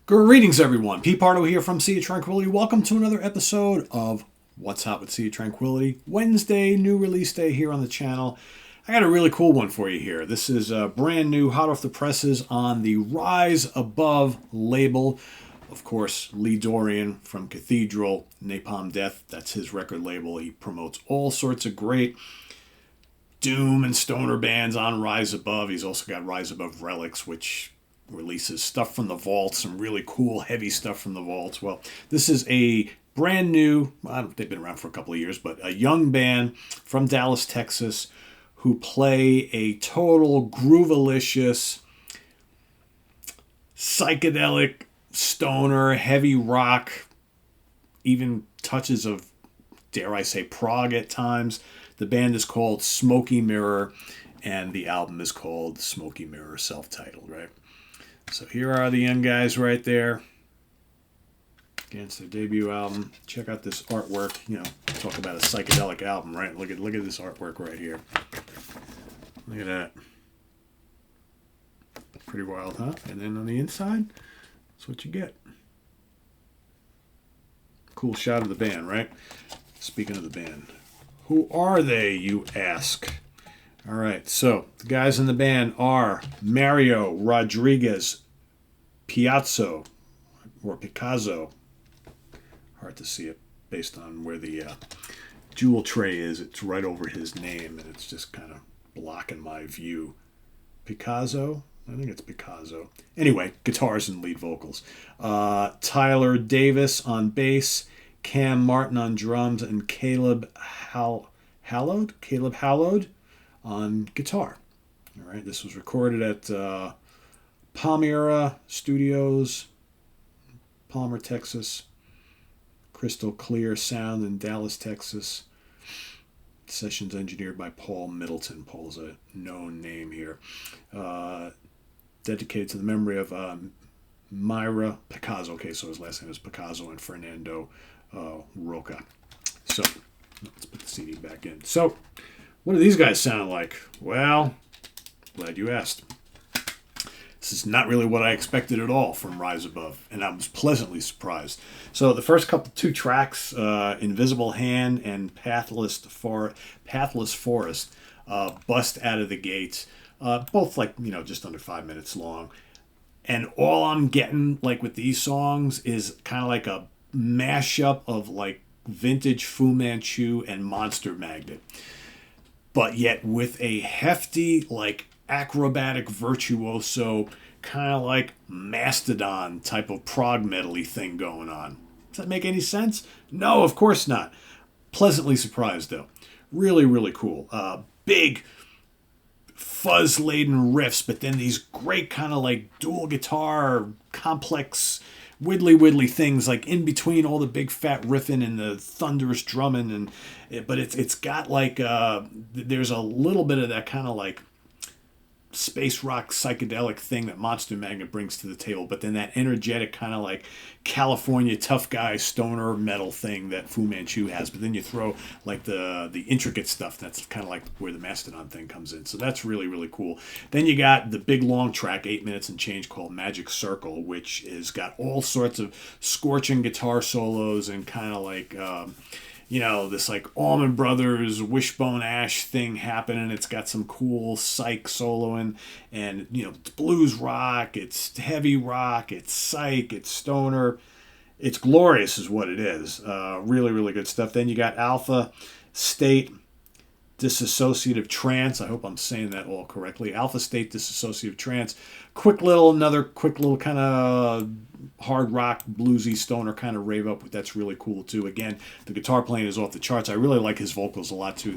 Greetings, everyone. Pete Pardo here from Sea of Tranquility. Welcome to another episode of What's Hot with Sea of Tranquility. Wednesday, new release day here on the channel. I got a really cool one for you here. This is brand new, hot off the presses on the Rise Above label. Of course, Lee Dorian from Cathedral, Napalm Death, that's his record label. He promotes all sorts of great doom and stoner bands on Rise Above. He's also got Rise Above Relics, which releases stuff from the vaults, some really cool, heavy stuff from the vaults. Well, this is a brand new, they've been around for a couple of years, but a young band from Dallas, Texas, who play a total groovalicious, psychedelic, stoner, heavy rock, even touches of, dare I say, prog at times. The band is called Smokey Mirror, and the album is called Smokey Mirror, self-titled, right? So here are the young guys right there against their debut album. Check out this artwork. You know, talk about a psychedelic album, right? Look at this artwork right here. Look at that. Pretty wild, huh? And then on the inside, that's what you get. Cool shot of the band, right? Speaking of the band, who are they, you ask? All right, so the guys in the band are Mario Rodriguez Piazzo, or Picasso. Hard to see it based on where the jewel tray is. It's right over his name, and it's just kind of blocking my view. Picasso? I think it's Picasso. Anyway, guitars and lead vocals. Tyler Davis on bass, Cam Martin on drums, and Caleb Hallowed on guitar. All right, this was recorded at Palmyra Studios, Palmer, Texas. Crystal Clear Sound in Dallas, Texas. Sessions engineered by Paul Middleton. Paul's a known name here. Dedicated to the memory of Myra Picasso. Okay, so his last name is Picasso, and Fernando Roca. So let's put the CD back in. So what do these guys sound like? Well, glad you asked. This is not really what I expected at all from Rise Above, and I was pleasantly surprised. So the first two tracks, Invisible Hand and Pathless Forest, bust out of the gates. Both just under 5 minutes long. And all I'm getting with these songs is kind of like a mashup of vintage Fu Manchu and Monster Magnet. But yet with a hefty, acrobatic virtuoso, kind of like Mastodon type of prog metal-y thing going on. Does that make any sense? No, of course not. Pleasantly surprised, though. Really, really cool. Big, fuzz-laden riffs, but then these great kind of dual guitar, complex, widdly things in between all the big fat riffing and the thunderous drumming, but it's got there's a little bit of that kind of space rock psychedelic thing that Monster Magnet brings to the table, but then that energetic kind of California tough guy stoner metal thing that Fu Manchu has. But then you throw the intricate stuff that's kind of where the Mastodon thing comes in. So that's really, really cool. Then you got the big long track, 8 minutes and change, called Magic Circle, which is got all sorts of scorching guitar solos and kind of this Allman Brothers, Wishbone Ash thing happening. It's got some cool psych soloing, and it's blues rock, it's heavy rock, it's psych, it's stoner. It's glorious is what it is. Really, really good stuff. Then you got Alpha State Dissociative Trance. I hope I'm saying that all correctly. Alpha State Dissociative Trance. Another quick little kind of hard rock, bluesy, stoner kind of rave up. That's really cool too. Again, the guitar playing is off the charts. I really like his vocals a lot too.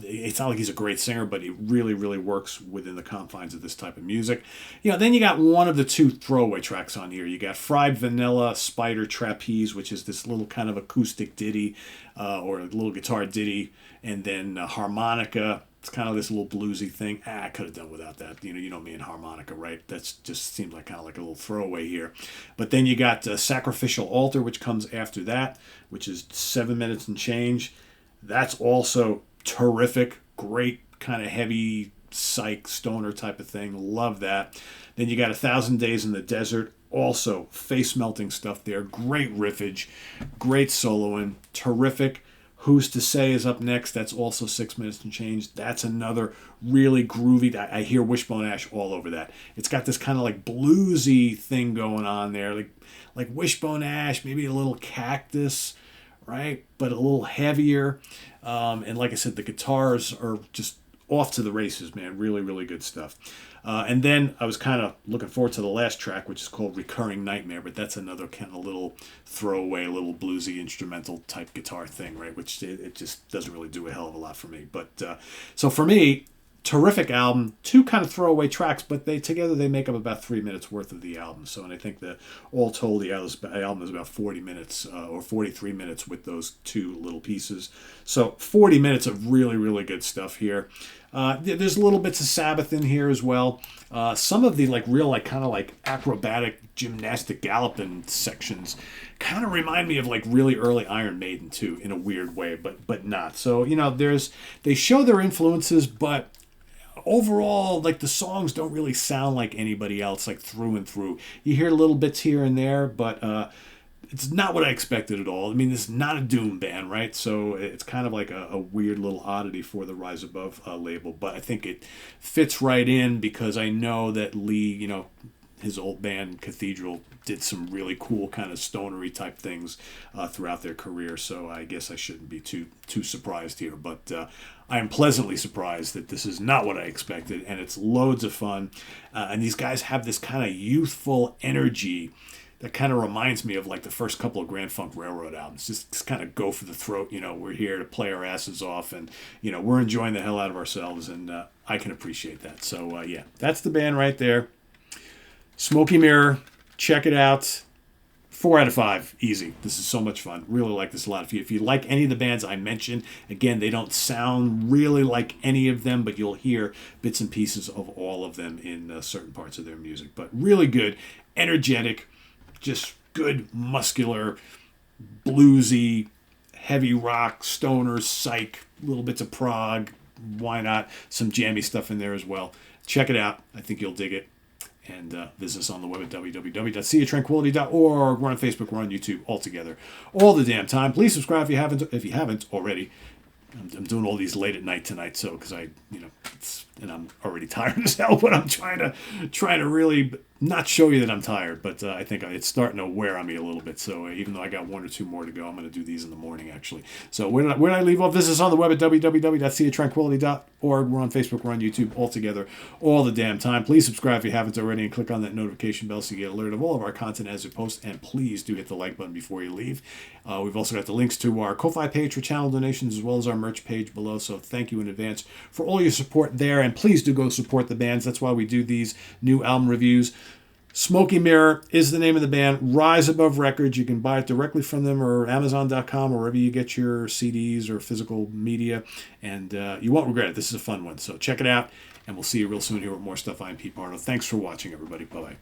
It's not like he's a great singer, but it really, really works within the confines of this type of music. Then you got one of the two throwaway tracks on here. You got Fried Vanilla Spider Trapeze, which is this little kind of acoustic ditty, or a little guitar ditty, and then harmonica. It's kind of this little bluesy thing. I could have done without that. You know me and harmonica, right? That's just seemed kind of like a little throwaway here. But then you got Sacrificial Altar, which comes after that, which is 7 minutes and change. That's also terrific. Great kind of heavy psych stoner type of thing. Love that. Then you got 1,000 Days in the Desert. Also, face-melting stuff there. Great riffage, great soloing, terrific. Who's to Say is up next. That's also 6 minutes and change. That's another really groovy. I hear Wishbone Ash all over that. It's got this kind of like bluesy thing going on there, like Wishbone Ash, maybe a little Cactus, right? But a little heavier. And like I said, the guitars are just off to the races, man. Really, really good stuff. And then I was kind of looking forward to the last track, which is called Recurring Nightmare, but that's another kind of little throwaway, little bluesy instrumental type guitar thing, right? Which it just doesn't really do a hell of a lot for me. But so for me, terrific album, 2 kind of throwaway tracks, but together they make up about 3 minutes worth of the album. So, and I think that all told, the album is about 40 minutes or 43 minutes with those 2 little pieces. So 40 minutes of really, really good stuff here. There's little bits of Sabbath in here as well. Some of the real kind of acrobatic gymnastic galloping sections kind of remind me of really early Iron Maiden too, in a weird way, but not. So they show their influences, but overall, the songs don't really sound like anybody else, through and through. You hear little bits here and there, but it's not what I expected at all. I mean, this is not a doom band, right? So it's kind of like a weird little oddity for the Rise Above label, but I think it fits right in because I know that Lee, his old band Cathedral did some really cool kind of stonery type things throughout their career. So I guess I shouldn't be too surprised here, but I am pleasantly surprised that this is not what I expected, and it's loads of fun. And these guys have this kind of youthful energy that kind of reminds me of the first couple of Grand Funk Railroad albums. Just kind of go for the throat. We're here to play our asses off, and we're enjoying the hell out of ourselves, and I can appreciate that. So yeah, that's the band right there. Smokey Mirror, check it out. 4 out of 5, easy. This is so much fun. Really like this a lot. If you like any of the bands I mentioned, again, they don't sound really like any of them, but you'll hear bits and pieces of all of them in certain parts of their music. But really good, energetic, just good, muscular, bluesy, heavy rock, stoner, psych, little bits of prog. Why not? Some jammy stuff in there as well. Check it out. I think you'll dig it. And visit us on the web at www.seaoftranquility.org. We're on Facebook. We're on YouTube. All together, all the damn time. Please subscribe if you haven't already. I'm doing all these late at night tonight, so because and I'm already tired as hell. But I'm trying to really not show you that I'm tired, but I think it's starting to wear on me a little bit. So even though I got 1 or 2 more to go, I'm going to do these in the morning actually. So where did I leave off? Visit us on the web at www.seaoftranquility.org. We're on Facebook. We're on YouTube. All together, all the damn time. Please subscribe if you haven't already, and click on that notification bell so you get alerted of all of our content as it posts. And please do hit the like button before you leave. We've also got the links to our Ko-Fi page for channel donations as well as our merch page below. So thank you in advance for all your support there. And please do go support the bands. That's why we do these new album reviews. Smokey Mirror is the name of the band. Rise Above Records. You can buy it directly from them or Amazon.com or wherever you get your CDs or physical media. And you won't regret it. This is a fun one. So check it out. And we'll see you real soon here with more stuff. I'm Pete Pardo. Thanks for watching, everybody. Bye-bye.